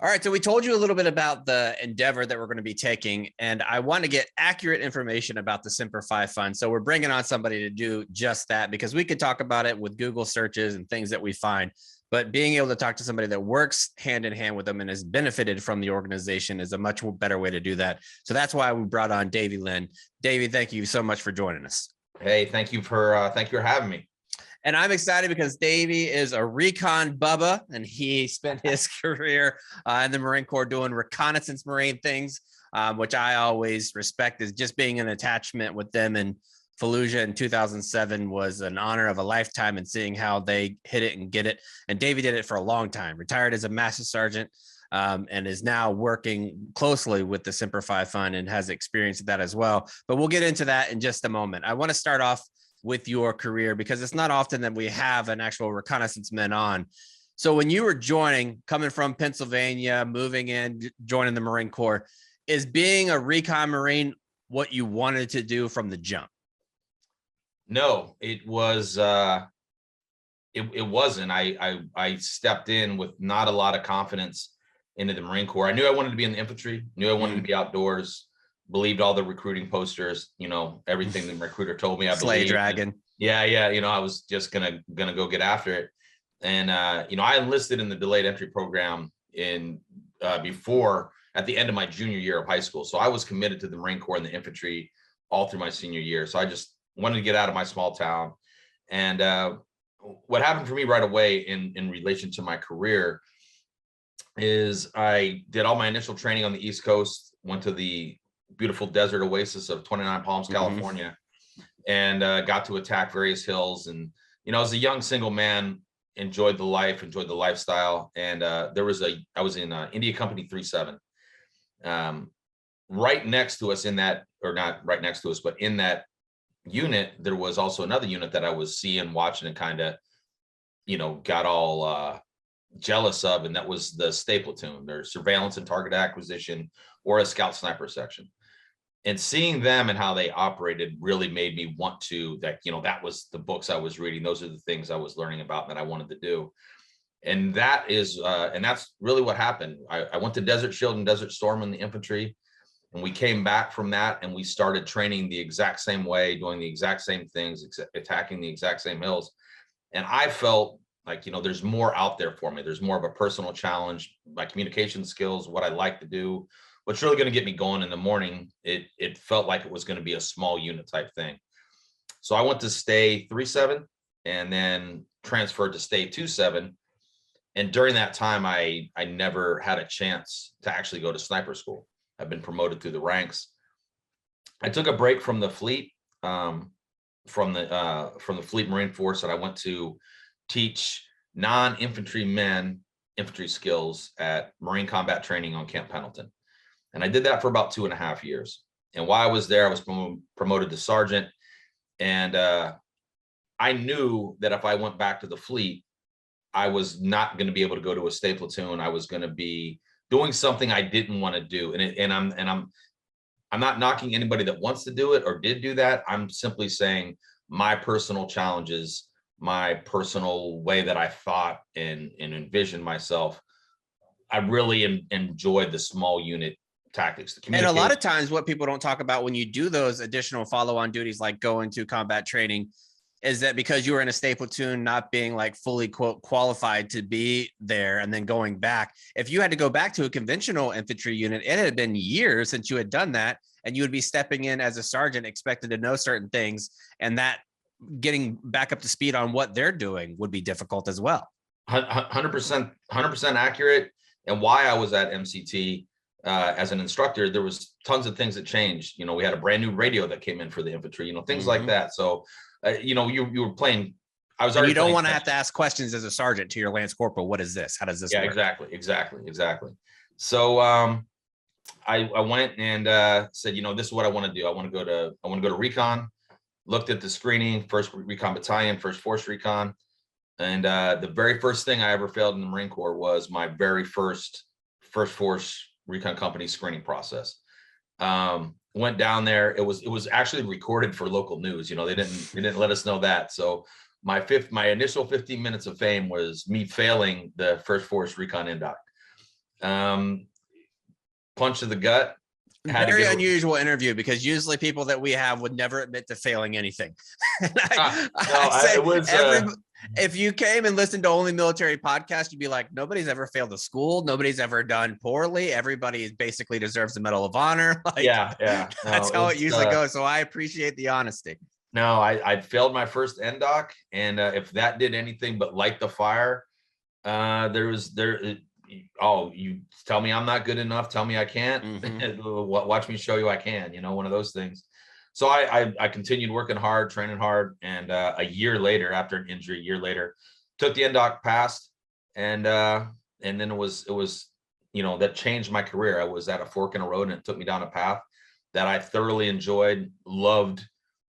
All right, so we told you a little bit about the endeavor that we're going to be taking, and I want to get accurate information about the Semper Fi Fund. So we're bringing on somebody to do just that, because we could talk about it with Google searches and things that we find, but being able to talk to somebody that works hand in hand with them and has benefited from the organization is a much better way to do that. So that's why we brought on Davey Lynn. Davey, thank you so much for joining us. Hey, thank you for having me. And I'm excited because Davey is a recon Bubba, and he spent his career in the Marine Corps doing reconnaissance Marine things, which I always respect, is just being an attachment with them. And Fallujah in 2007 was an honor of a lifetime, and seeing how they hit it and get it. And Davey did it for a long time, retired as a master sergeant, and is now working closely with the Semper Fi Fund and has experience with that as well. But we'll get into that in just a moment. I want to start off with your career, because it's not often that we have an actual reconnaissance man on. So when you were coming from Pennsylvania, moving in, joining the Marine Corps, is being a recon Marine what you wanted to do from the jump? No, it was, it wasn't. I stepped in with not a lot of confidence into the Marine Corps. I knew I wanted to be in the infantry, knew I wanted to be outdoors, believed all the recruiting posters, everything the recruiter told me. I Slay Dragon. Yeah. I was just gonna go get after it. And I enlisted in the delayed entry program before, at the end of my junior year of high school. So I was committed to the Marine Corps and the infantry all through my senior year. So I just wanted to get out of my small town. And what happened for me right away in relation to my career is I did all my initial training on the East Coast, went to the beautiful desert oasis of 29 Palms, California, and got to attack various hills. And, as a young single man, enjoyed the life, enjoyed the lifestyle. And I was in India Company 37. Right next to us or not right next to us, but in that unit, there was also another unit that I was seeing, watching, and kind of, got all jealous of. And that was the Stay Platoon, their surveillance and target acquisition, or a scout sniper section. And seeing them and how they operated really made me want to, that was the books I was reading. Those are the things I was learning about that I wanted to do. And that's really what happened. I went to Desert Shield and Desert Storm in the infantry, and we came back from that and we started training the exact same way, doing the exact same things, attacking the exact same hills. And I felt like, there's more out there for me. There's more of a personal challenge, my communication skills, what I like to do, what's really going to get me going in the morning. It felt like it was going to be a small unit type thing. So I went to Stay 37 and then transferred to Stay 27. And during that time, I never had a chance to actually go to sniper school. I've been promoted through the ranks. I took a break from the fleet, from the Fleet Marine Force, and I went to teach non-infantry men infantry skills at Marine Combat Training on Camp Pendleton. And I did that for about 2.5 years. And while I was there, I was promoted to sergeant. And I knew that if I went back to the fleet, I was not going to be able to go to a Stay Platoon. I was going to be doing something I didn't want to do. And I'm not knocking anybody that wants to do it or did do that. I'm simply saying my personal challenges, my personal way that I thought and envisioned myself, I really enjoyed the small unit tactics. And a lot of times what people don't talk about when you do those additional follow-on duties, like going to combat training, is that because you were in a Stay Platoon, not being like fully quote qualified to be there, and then going back, if you had to go back to a conventional infantry unit, it had been years since you had done that, and you would be stepping in as a sergeant expected to know certain things, and that getting back up to speed on what they're doing would be difficult as well. 100% accurate. And why I was at MCT as an instructor, there was tons of things that changed. We had a brand new radio that came in for the infantry, things like that. So, you were playing. I was. You don't want to have to ask questions as a sergeant to your lance corporal. What is this? How does this work? Exactly. So I went and said, this is what I want to do. I want to go to recon. Looked at the screening, 1st Recon Battalion, 1st Force Recon. And the very first thing I ever failed in the Marine Corps was my very first Force Recon Company screening process. Went down there. It was actually recorded for local news. They didn't let us know that. So my initial 15 minutes of fame was me failing the 1st Force Recon Indoc. Punch to the gut. Had to Very get unusual interview, because usually people that we have would never admit to failing anything. And it was if you came and listened to Only Military Podcast, you'd be like, nobody's ever failed a school. Nobody's ever done poorly. Everybody basically deserves the Medal of Honor. Like, yeah. No, that's how it usually goes. So I appreciate the honesty. No, I failed my first NDOC, and if that did anything but light the fire, you tell me I'm not good enough, tell me I can't. Watch me show you I can, one of those things. So I continued working hard, training hard, and a year later, after an injury, took the NDOC, passed, and then it was that changed my career. I was at a fork in the road, and it took me down a path that I thoroughly enjoyed, loved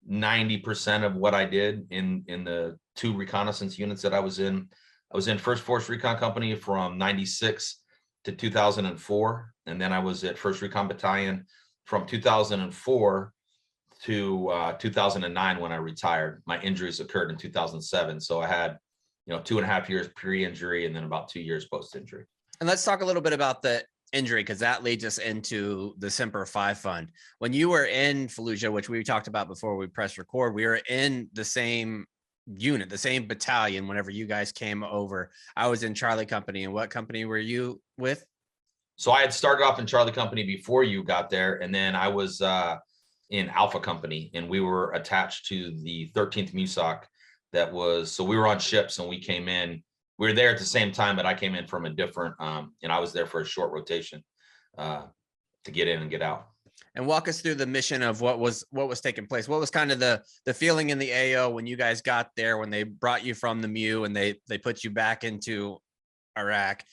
90% of what I did in the 2 reconnaissance units that I was in. I was in First Force Recon Company from 96 to 2004. And then I was at First Recon Battalion from 2004 to 2009 when I retired. My injuries occurred in 2007. So I had, 2.5 years pre-injury and then about 2 years post-injury. And let's talk a little bit about the injury, because that leads us into the Semper Fi Fund. When you were in Fallujah, which we talked about before we pressed record, we were in the same unit, the same battalion whenever you guys came over. I was in Charlie Company. And what company were you with? So I had started off in Charlie Company before you got there, and then I was in Alpha Company, and we were attached to the 13th MUSOC. So we were on ships, and we came in. We were there at the same time, but I came in from a different, and I was there for a short rotation to get in and get out. And walk us through the mission of what was taking place. What was kind of the feeling in the AO when you guys got there, when they brought you from the MU and they put you back into Iraq?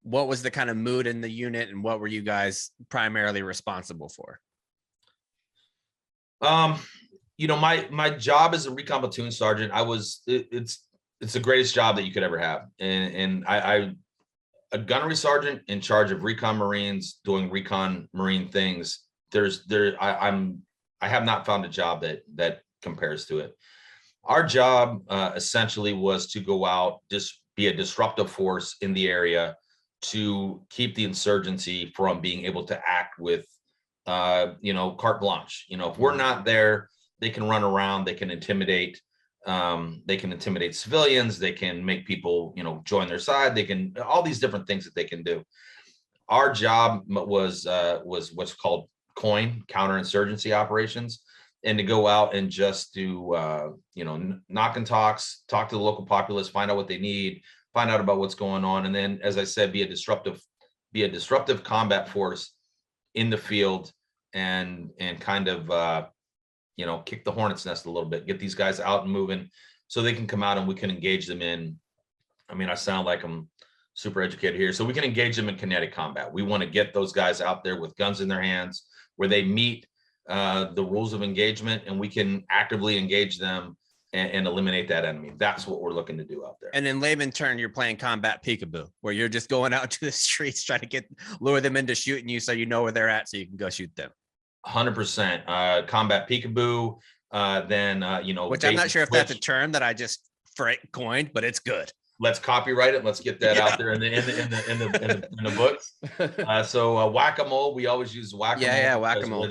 What was the kind of mood in the unit, and what were you guys primarily responsible for? My job as a recon platoon sergeant, it's the greatest job that you could ever have. And a gunnery sergeant in charge of recon Marines doing recon Marine things. I have not found a job that compares to it. Our job essentially was to go out, just be a disruptive force in the area to keep the insurgency from being able to act with, carte blanche. If we're not there, they can run around, they can intimidate civilians, they can make people, join their side, they can, all these different things that they can do. Our job was what's called COIN, counterinsurgency operations, and to go out and just do, knock and talks, talk to the local populace, find out what they need, find out about what's going on. And then, as I said, be a disruptive combat force in the field, and kind of, kick the hornet's nest a little bit, get these guys out and moving so they can come out and we can engage them in, I sound like I'm super educated here. So we can engage them in kinetic combat. We want to get those guys out there with guns in their hands where they meet the rules of engagement, and we can actively engage them and eliminate that enemy. That's what we're looking to do out there. And in layman term, you're playing combat peekaboo, where you're just going out to the streets trying to lure them into shooting you, so you know where they're at, so you can go shoot them. 100% combat peekaboo. Which I'm not sure if that's a term that I just coined, but it's good. Let's copyright it. Let's get that out there in the books. So whack-a-mole, we always use whack-a-mole. Yeah, whack-a-mole.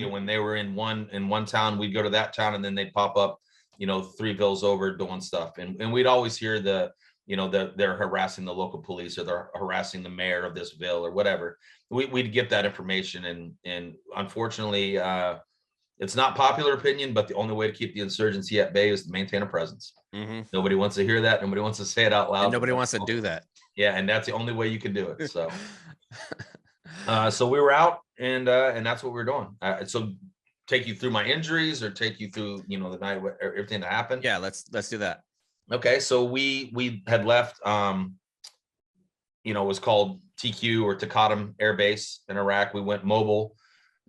When they were in one town, we'd go to that town, and then they'd pop up, 3 villas over doing stuff, and we'd always hear they're harassing the local police, or they're harassing the mayor of this ville or whatever. We'd get that information, and unfortunately, it's not popular opinion, but the only way to keep the insurgency at bay is to maintain a presence. Nobody wants to hear that. Nobody wants to say it out loud. And nobody wants to do that. Yeah, and that's the only way you can do it. So, so we were out, and that's what we were doing. So, take you through my injuries, or take you through the night, everything that happened. Yeah, let's do that. Okay, so we had left. It was called TQ, or Taqadum Air Base in Iraq. We went mobile.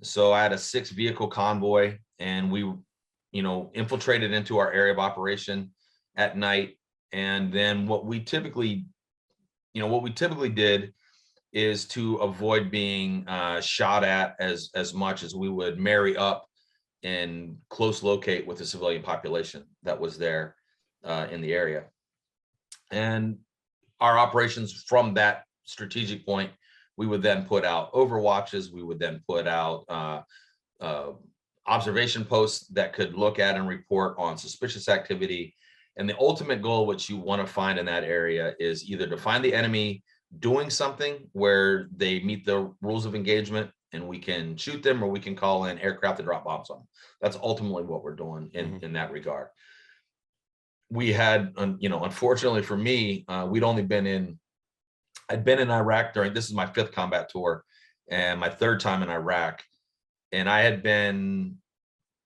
So I had a 6-vehicle convoy, and we, infiltrated into our area of operation at night. And then what we typically did is to avoid being shot at as much as we would marry up and close locate with the civilian population that was there in the area. And our operations from that strategic point We would then put out overwatches. We would then put out observation posts that could look at and report on suspicious activity. And the ultimate goal, which you want to find in that area, is either to find the enemy doing something where they meet the rules of engagement and we can shoot them, or we can call in aircraft to drop bombs on them. That's ultimately what we're doing in that regard. We had, unfortunately for me, I'd been in Iraq this is my 5th combat tour and my 3rd time in Iraq. And I had been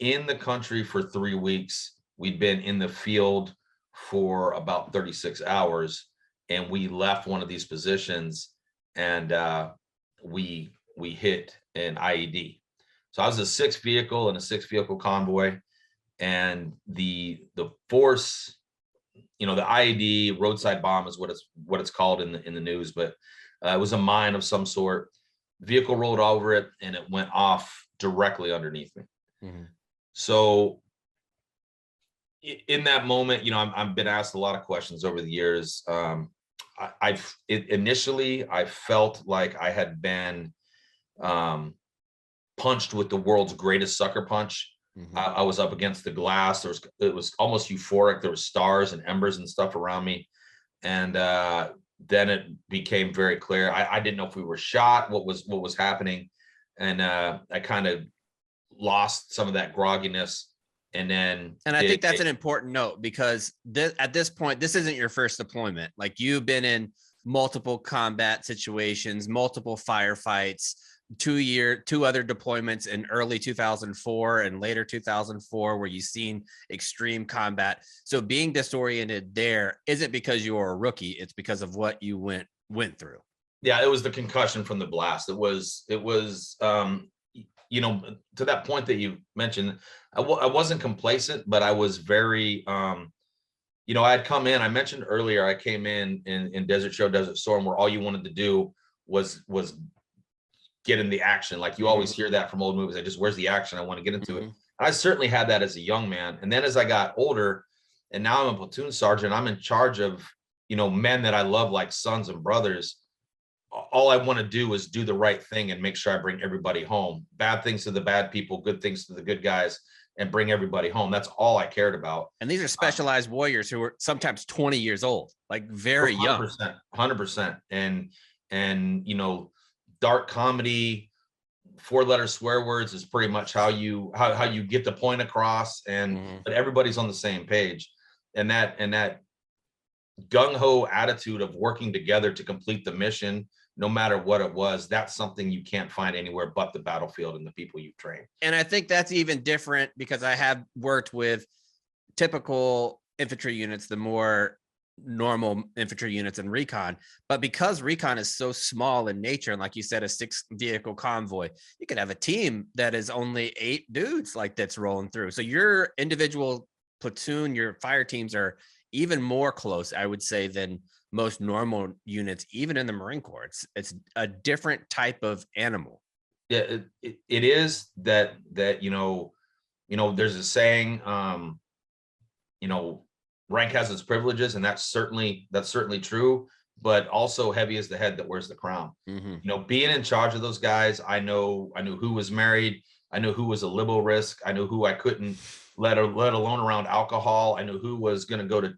in the country for 3 weeks. We'd been in the field for about 36 hours, and we left one of these positions, and we hit an IED. So I was a 6th vehicle in a 6 vehicle convoy, and the force, the IED roadside bomb is what it's called in the news, but it was a mine of some sort. Vehicle rolled over it, and it went off directly underneath me. So in that moment, I've been asked a lot of questions over the years. Initially I felt like I had been punched with the world's greatest sucker punch. I was up against the glass. It was almost euphoric. There was stars and embers and stuff around me. And then it became very clear. I didn't know if we were shot, what was happening. And I kind of lost some of that grogginess. And I think that's an important note, because at this point, this isn't your first deployment. Like, you've been in multiple combat situations, multiple firefights, 2 other deployments in early 2004 and later 2004, where you've seen extreme combat. So being disoriented there isn't because you are a rookie, it's because of what you went through. Yeah, it was the concussion from the blast. It was to that point that you mentioned, I wasn't complacent, but I was very, I had come in, I mentioned earlier, I came in Desert Show, Desert Storm, where all you wanted to do was get in the action. Like, you always hear that from old movies. Where's the action? I want to get into it. I certainly had that as a young man. And then as I got older, and now I'm a platoon sergeant, I'm in charge of, men that I love like sons and brothers. All I want to do is do the right thing and make sure I bring everybody home. Bad things to the bad people, good things to the good guys, and bring everybody home. That's all I cared about. And these are specialized warriors who are sometimes 20 years old, like very 100%, young. 100%. And dark comedy, 4-letter swear words is pretty much how you get the point across, but everybody's on the same page. And that gung-ho attitude of working together to complete the mission, no matter what it was, that's something you can't find anywhere but the battlefield and the people you've trained. And I think that's even different, because I have worked with typical infantry units, the more normal infantry units in recon, but because recon is so small in nature, and like you said, a 6 vehicle convoy, you could have a team that is only 8 dudes like that's rolling through. So your individual platoon, your fire teams are even more close, I would say, than most normal units, even in the Marine Corps. It's a different type of animal. Yeah, it is that there's a saying, rank has its privileges, and that's certainly true, but also heavy is the head that wears the crown. Being in charge of those guys, I knew who was married, I knew who was a libo risk, I knew who I couldn't let alone around alcohol, I knew who was going to go to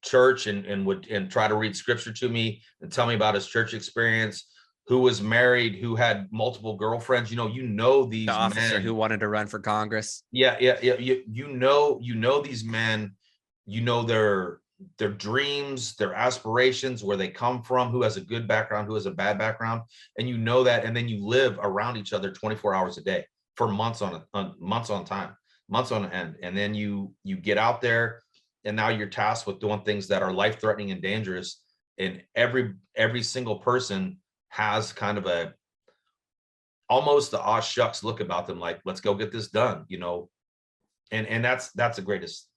church and try to read scripture to me and tell me about his church experience, who was married, who had multiple girlfriends. These the officer men who wanted to run for Congress. Yeah. These men, their dreams, their aspirations, where they come from, who has a good background, who has a bad background, and that, and then you live around each other 24 hours a day for months on end, and then you get out there, and now you're tasked with doing things that are life-threatening and dangerous, and every single person has kind of almost the aw shucks look about them, like, let's go get this done, and that's the greatest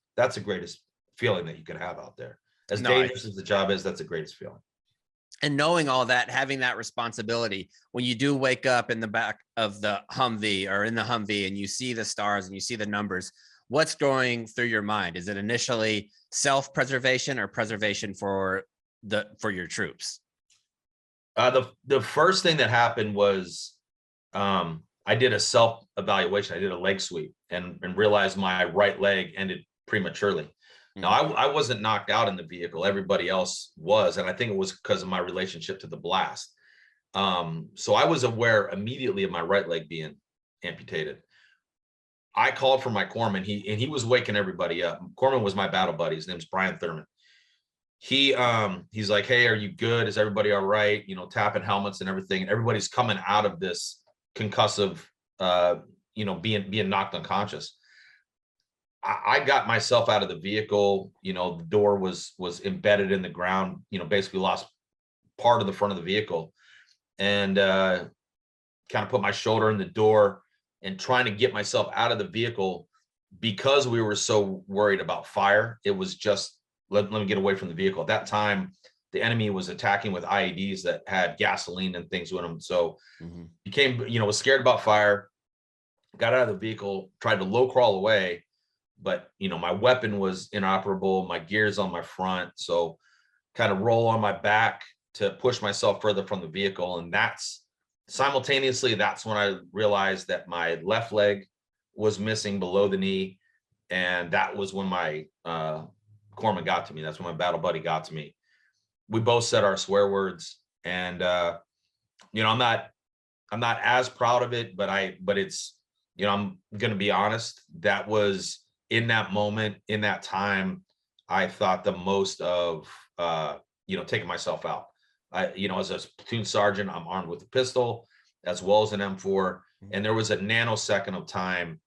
feeling that you can have out there. As dangerous as the job is, that's the greatest feeling. And knowing all that, having that responsibility, when you do wake up in the back of the Humvee or in the Humvee and you see the stars and you see the numbers, what's going through your mind? Is it initially self-preservation or preservation for your troops? The first thing that happened was I did a self evaluation. I did a leg sweep and realized my right leg ended prematurely. Now I wasn't knocked out in the vehicle. Everybody else was, and I think it was because of my relationship to the blast. So I was aware immediately of my right leg being amputated. I called for my corpsman. He was waking everybody up. Corpsman was my battle buddy. His name's Brian Thurman. He's like, hey, are you good? Is everybody all right? You know, tapping helmets and everything. And everybody's coming out of this concussive, being knocked unconscious. I got myself out of the vehicle. You know, the door was embedded in the ground. You know, basically lost part of the front of the vehicle, and kind of put my shoulder in the door and trying to get myself out of the vehicle because we were so worried about fire. It was just let me get away from the vehicle. At that time, the enemy was attacking with IEDs that had gasoline and things with them. So became, was scared about fire, got out of the vehicle, tried to low crawl away, but my weapon was inoperable, my gears on my front. So kind of roll on my back to push myself further from the vehicle. And that's when I realized that my left leg was missing below the knee. And that was when my corpsman got to me. That's when my battle buddy got to me. We both said our swear words, and I'm not as proud of it, but it's, I'm going to be honest. That was in that moment, in that time, I thought the most of, taking myself out. As a platoon sergeant, I'm armed with a pistol as well as an M4. And there was a nanosecond of time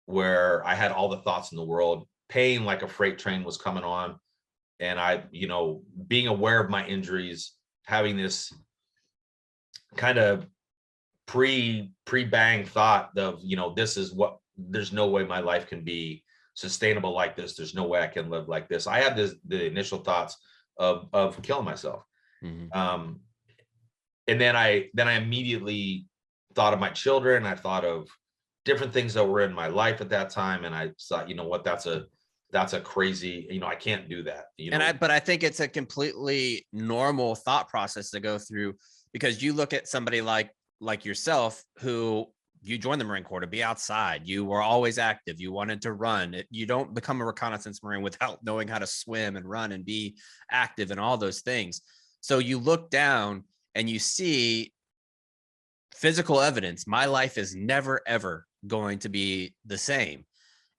where I had all the thoughts in the world. Pain like a freight train was coming on. And I, being aware of my injuries, having this kind of pre-bang thought of, there's no way my life can be sustainable like this. There's no way I can live like this. I had the initial thoughts of killing myself. And then I immediately thought of my children. I thought of different things that were in my life at that time. And I thought, that's a crazy, I can't do that. But I think it's a completely normal thought process to go through, because you look at somebody like yourself, who you joined the Marine Corps to be outside. You were always active. You wanted to run. You don't become a reconnaissance Marine without knowing how to swim and run and be active and all those things. So you look down and you see physical evidence. My life is never, ever going to be the same.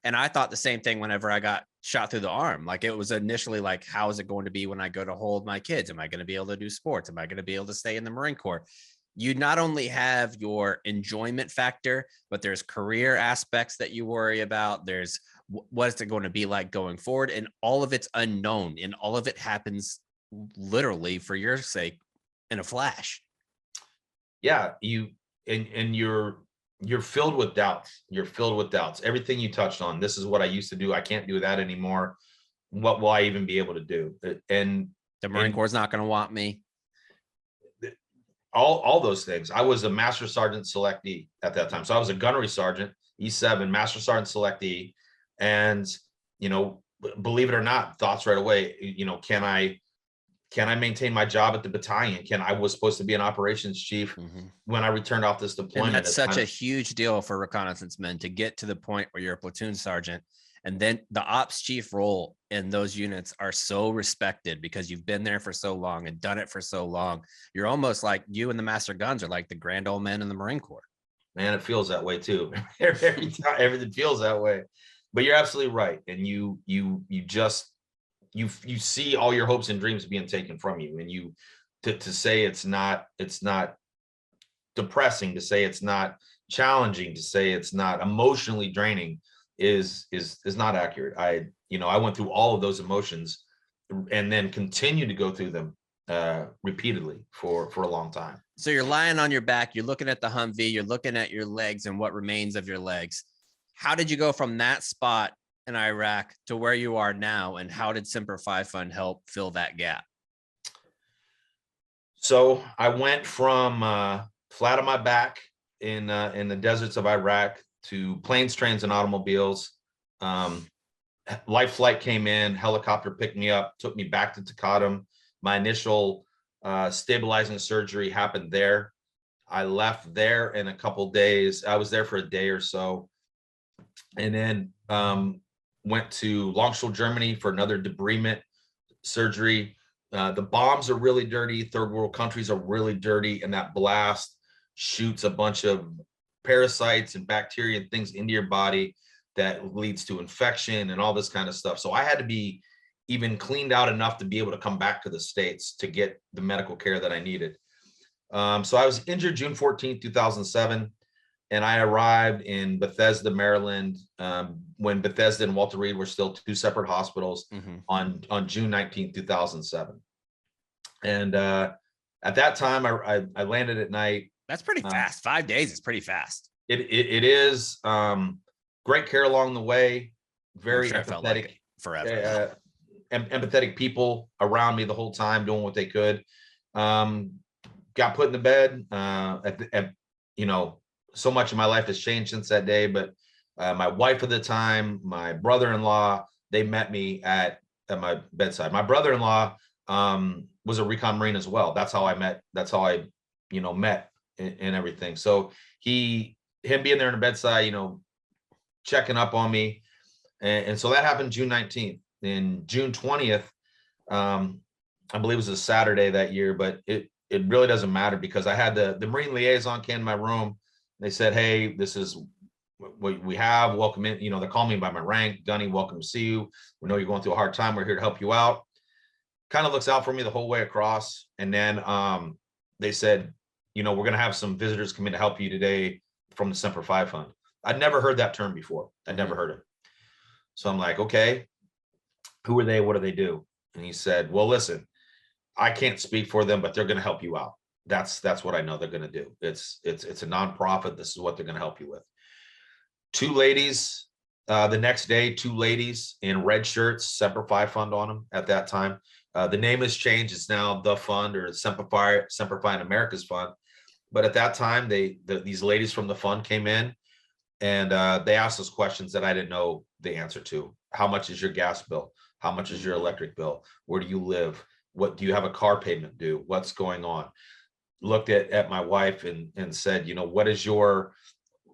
And I thought the same thing whenever I got shot through the arm. Like, it was initially like, how is it going to be when I go to hold my kids? Am I going to be able to do sports? Am I going to be able to stay in the Marine Corps? You not only have your enjoyment factor, but there's career aspects that you worry about. There's what is it going to be like going forward? And all of it's unknown, and all of it happens literally for your sake in a flash. Yeah. You're filled with doubts. You're filled with doubts. Everything you touched on, this is what I used to do. I can't do that anymore. What will I even be able to do? And the Marine Corps is not going to want me. All those things. I was a Master Sergeant Selectee at that time. So I was a gunnery sergeant, E7, Master Sergeant Selectee. And, believe it or not, thoughts right away, can I maintain my job at the battalion? I was supposed to be an operations chief when I returned off this deployment. And that's such a huge deal for reconnaissance men to get to the point where you're a platoon sergeant. And then the ops chief role in those units are so respected because you've been there for so long and done it for so long. You're almost like, you and the master guns are like the grand old men in the Marine Corps. Man, it feels that way too. Every time, everything feels that way. But you're absolutely right. And you see all your hopes and dreams being taken from you. And to say it's not depressing, to say it's not challenging, to say it's not emotionally draining is not accurate. I went through all of those emotions and then continue to go through them repeatedly for a long time. So you're lying on your back, you're looking at the Humvee, you're looking at your legs and what remains of your legs. How did you go from that spot in Iraq to where you are now? And how did Semper Fi Fund help fill that gap? So I went from flat on my back in the deserts of Iraq to planes, trains, and automobiles. Life flight came in, helicopter picked me up, took me back to Taqadum. My initial Stabilizing surgery happened there. I left there in a couple days. I was there for a day or so, and then went to Longstuhl, Germany for another debridement surgery. The bombs are really dirty. Third world countries are really dirty, and that blast shoots a bunch of parasites and bacteria and things into your body that leads to infection and all this kind of stuff. So I had to be even cleaned out enough to be able to come back to the States to get the medical care that I needed. So I was injured June 14th, 2007, and I arrived in Bethesda, Maryland, when Bethesda and Walter Reed were still two separate hospitals on June 19th, 2007. And at that time, I landed at night. That's pretty fast. 5 days is pretty fast. It is great care along the way. Very sure empathetic. Like forever. Empathetic people around me the whole time doing what they could. Got put in the bed. You know, so much of my life has changed since that day. But my wife at the time, my brother-in-law, they met me at my bedside. My brother-in-law was a recon Marine as well. That's how I met. That's how I, met and everything. So him being there in the bedside, checking up on me. And so that happened June 19th. And June 20th, I believe it was a Saturday that year, but it really doesn't matter because I had the Marine liaison came in my room. They said, hey, this is what we have. Welcome in. They call me by my rank. Gunny, welcome to see you. We know you're going through a hard time. We're here to help you out. Kind of looks out for me the whole way across. And then they said, we're going to have some visitors come in to help you today from the Semper Fi Fund. I'd never heard that term before. I'd never heard it. So I'm like, okay, who are they? What do they do? And he said, well, listen, I can't speak for them, but they're going to help you out. That's what I know they're going to do. It's a nonprofit. This is what they're going to help you with. Two ladies, the next day, two ladies in red shirts, Semper Fi Fund on them at that time. The name has changed. It's now the fund or Semper Fi and America's Fund. But at that time, these ladies from the fund came in and they asked us questions that I didn't know the answer to. How much is your gas bill? How much is your electric bill? Where do you live? What do you have a car payment due? What's going on? Looked at my wife and said, what is your,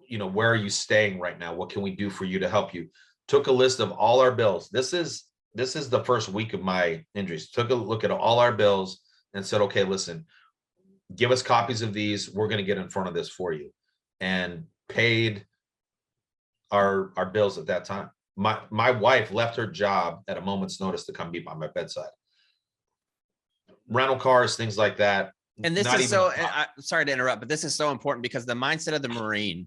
where are you staying right now? What can we do for you to help you? Took a list of all our bills. This is the first week of my injuries. Took a look at all our bills and said, okay, listen, give us copies of these. We're going to get in front of this for you. And paid our bills at that time. My wife left her job at a moment's notice to come be by my bedside. Rental cars, things like that. And this is so, sorry to interrupt, but this is so important because the mindset of the Marine,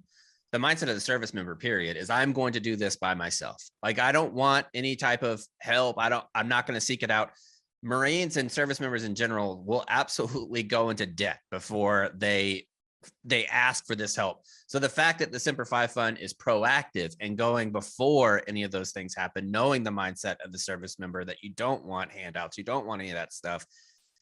the mindset of the service member period is I'm going to do this by myself. Like, I don't want any type of help. I'm not going to seek it out. Marines and service members in general will absolutely go into debt before they ask for this help. So the fact that the Semper Fi Fund is proactive and going before any of those things happen, knowing the mindset of the service member that you don't want handouts, you don't want any of that stuff,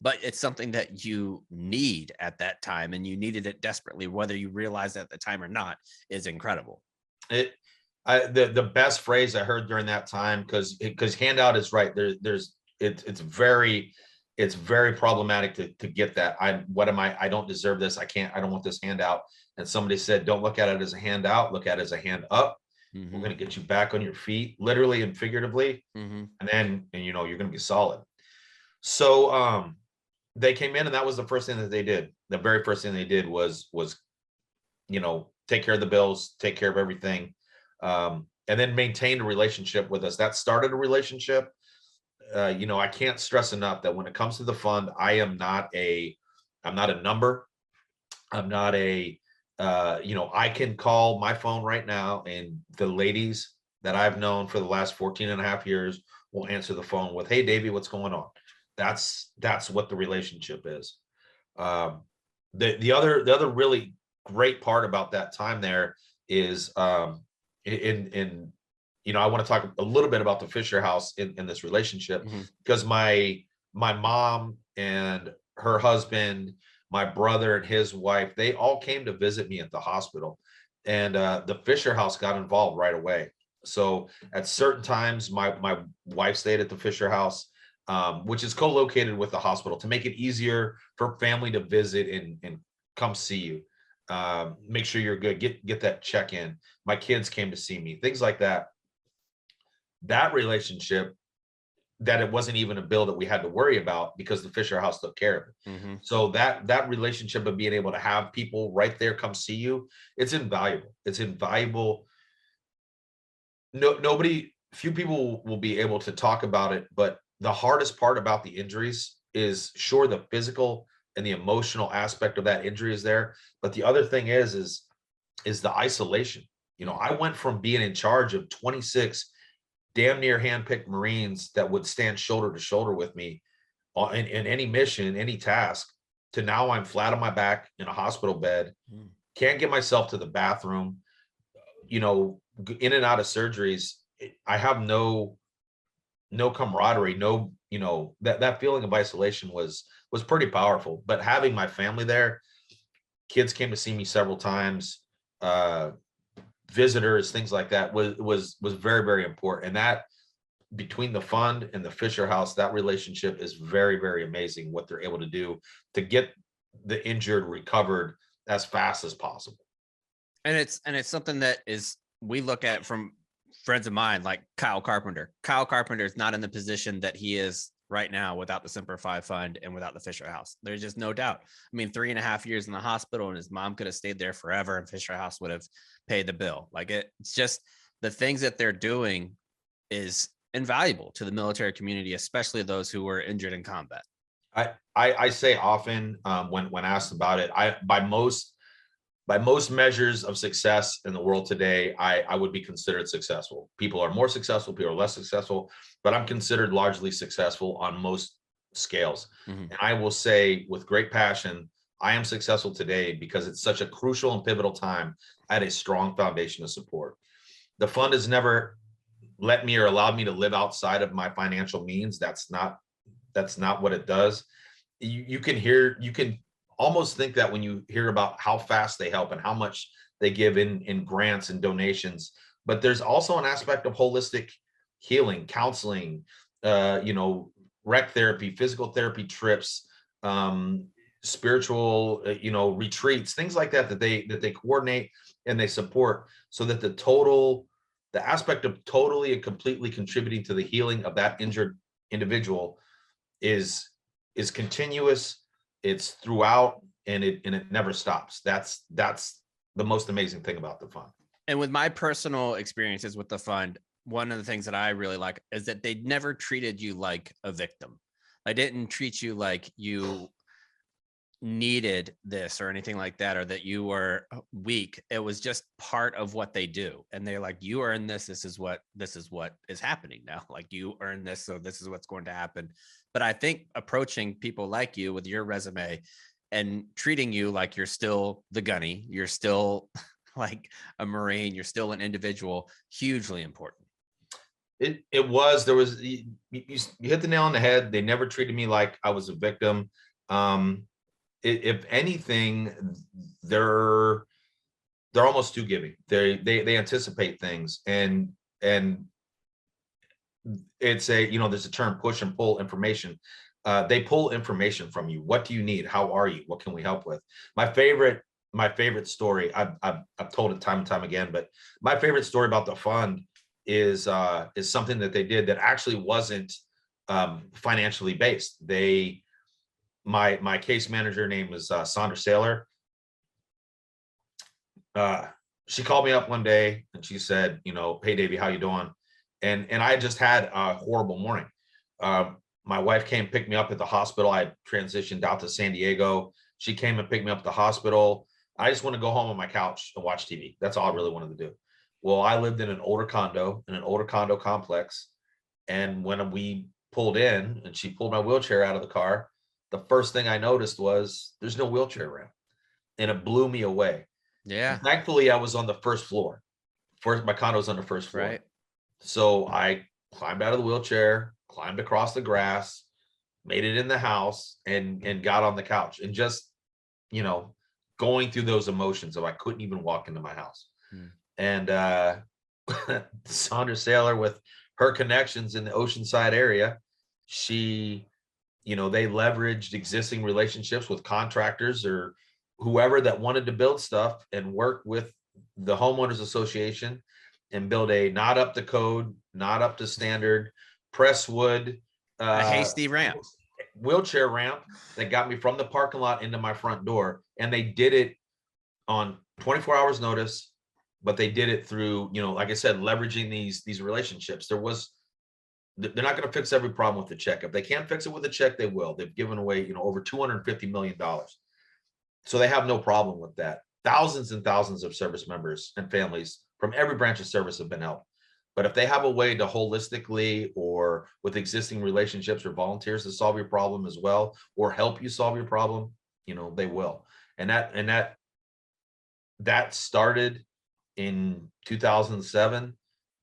but it's something that you need at that time and you needed it desperately, whether you realized at the time or not, is incredible. The best phrase I heard during that time, because handout is right. It's very problematic to get that. I don't deserve this. I don't want this handout. And somebody said, don't look at it as a handout, look at it as a hand up. We're going to get you back on your feet, literally and figuratively. And then, you're going to be solid. So, they came in and that was the first thing that they did. The very first thing they did was, take care of the bills, take care of everything. And then maintain a relationship with us. That started a relationship. I can't stress enough that when it comes to the fund, I'm not a number. I'm not I can call my phone right now and the ladies that I've known for the last 14 and a half years will answer the phone with, hey, Davey, what's going on? That's what the relationship is. The other really great part about that time there is I want to talk a little bit about the Fisher House in this relationship, because my mom and her husband, my brother and his wife, they all came to visit me at the hospital, and the Fisher House got involved right away. So at certain times, my wife stayed at the Fisher House. which is co-located with the hospital to make it easier for family to visit and come see you. Make sure you're good. Get that check in. My kids came to see me, things like that. That relationship, that it wasn't even a bill that we had to worry about because the Fisher House took care of it. Mm-hmm. So that relationship of being able to have people right there come see you, it's invaluable. It's invaluable. Few people will be able to talk about it, but the hardest part about the injuries is, sure, the physical and the emotional aspect of that injury is there, but the other thing is the isolation. I went from being in charge of 26 damn near handpicked Marines that would stand shoulder to shoulder with me in any mission, any task, to now I'm flat on my back in a hospital bed, can't get myself to the bathroom, in and out of surgeries. I have no camaraderie, that feeling of isolation was pretty powerful. But having my family there, kids came to see me several times, visitors, things like that was very, very important. And that, between the fund and the Fisher House, that relationship is very, very amazing, what they're able to do to get the injured recovered as fast as possible. And it's something that we look at from friends of mine, like Kyle Carpenter. Kyle Carpenter is not in the position that he is right now without the Semper Fi fund and without the Fisher House. There's just no doubt. I mean, 3.5 years in the hospital, and his mom could have stayed there forever, and Fisher House would have paid the bill. Like, it's just the things that they're doing is invaluable to the military community, especially those who were injured in combat. I say often, when asked about it, by most measures of success in the world today, I would be considered successful. People are more successful, people are less successful, but I'm considered largely successful on most scales. Mm-hmm. And I will say with great passion, I am successful today because it's such a crucial and pivotal time. I had a strong foundation of support. The fund has never let me or allowed me to live outside of my financial means. That's not what it does. You can almost think that when you hear about how fast they help and how much they give in grants and donations, but there's also an aspect of holistic healing, counseling, rec therapy, physical therapy trips, spiritual, retreats, things like that they coordinate and they support, so that the aspect of totally and completely contributing to the healing of that injured individual is continuous. It's throughout, and it never stops. That's the most amazing thing about the fund. And with my personal experiences with the fund, one of the things that I really like is that they never treated you like a victim. They didn't treat you like you needed this or anything like that, or that you were weak. It was just part of what they do. And they're like, you earn this. This is what is happening now. Like, you earn this, so this is what's going to happen. But I think approaching people like you with your resume and treating you like you're still the gunny, you're still like a Marine, you're still an individual, hugely important. You hit the nail on the head. They never treated me like I was a victim. If anything, they're almost too giving. They anticipate things, and it's there's a term, push and pull information. They pull information from you. What do you need? How are you? What can we help with? My favorite story, I've told it time and time again, but my favorite story about the fund is something that they did that actually wasn't financially based. My case manager name was Sandra Saylor. She called me up one day and she said, "Hey, Davey, how you doing?" And I just had a horrible morning. My wife came pick me up at the hospital. I transitioned out to San Diego. She came and picked me up at the hospital. I just want to go home on my couch and watch TV. That's all I really wanted to do. Well, I lived in an older condo complex. And when we pulled in and she pulled my wheelchair out of the car, the first thing I noticed was there's no wheelchair ramp, and it blew me away. Yeah. And thankfully, I was on the first floor. My condo's on the first floor. Right. So I climbed out of the wheelchair, climbed across the grass, made it in the house, and got on the couch, and just, going through those emotions of I couldn't even walk into my house. And Sandra Saylor, with her connections in the Oceanside area, she, they leveraged existing relationships with contractors or whoever that wanted to build stuff and work with the homeowners association and build a not up to code, not up to standard press wood, A hasty ramp. wheelchair ramp that got me from the parking lot into my front door. And they did it on 24 hours notice, but they did it through, like I said, leveraging these relationships. They're not going to fix every problem with the check. If they can't fix it with a check, they will. They've given away, over $250 million. So they have no problem with that. Thousands and thousands of service members and families from every branch of service have been helped. But if they have a way to holistically or with existing relationships or volunteers to solve your problem as well, or help you solve your problem, they will. And that started in 2007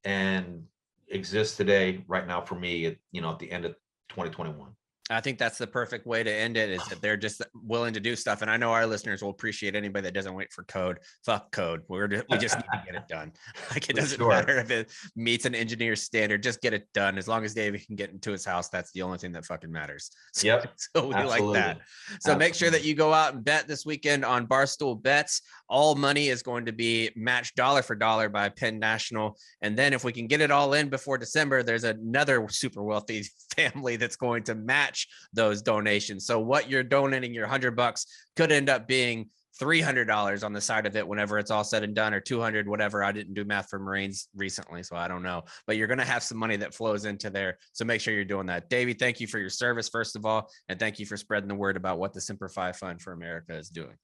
and exists today right now for me at the end of 2021. I think that's the perfect way to end it, is that they're just willing to do stuff. And I know our listeners will appreciate anybody that doesn't wait for code. Fuck code. We just need to get it done. Like, it doesn't matter if it meets an engineer's standard, just get it done. As long as David can get into his house, that's the only thing that fucking matters. So, Yep. So we like that. So make sure that you go out and bet this weekend on Barstool Bets. All money is going to be matched dollar for dollar by Penn National. And then if we can get it all in before December, there's another super wealthy family that's going to match those donations. So what you're donating, your $100, could end up being $300 on the side of it whenever it's all said and done, or 200, whatever. I didn't do math for Marines recently, so I don't know, but you're going to have some money that flows into there. So make sure you're doing that. Davey, thank you for your service, first of all, and thank you for spreading the word about what the Semper Fi Fund for America is doing.